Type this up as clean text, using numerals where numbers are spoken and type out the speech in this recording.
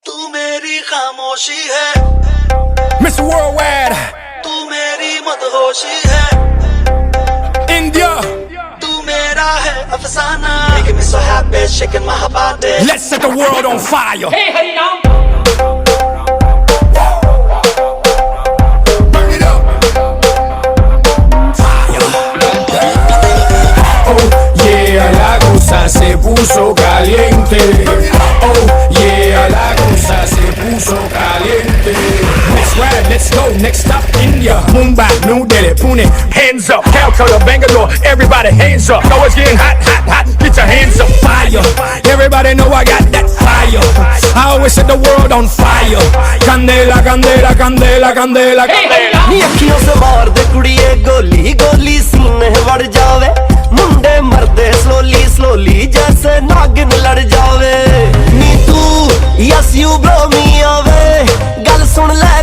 तू मेरी खामोशी है Mr. Worldwide, तू मेरी मदहोशी है India. तू मेरा है अफसाना Making me so happy, shaking my body Let's set the world on fire. Hey, Hari Ram. Burn it up. Fire. Oh yeah, la cosa se puso caliente. Oh yeah, la cosa se puso caliente. Let's ride, let's go. Next stop, India. Mumbai, New Delhi, Pune. Hands up, Calcutta, Bangalore. Everybody, hands up. Know it's getting hot, hot, hot. Get your hands up, fire. Everybody know I got that fire. I always set the world on fire. Candela, candela, candela, candela, candela. नी अखियों से मार दे कुड़िए गोली गोली सीने वड़ जावे मुंडे मरदे slowly slowly जैसे नागिन लड़ जावे नी तू यस यू ब्रो मी आवे गल सुन ले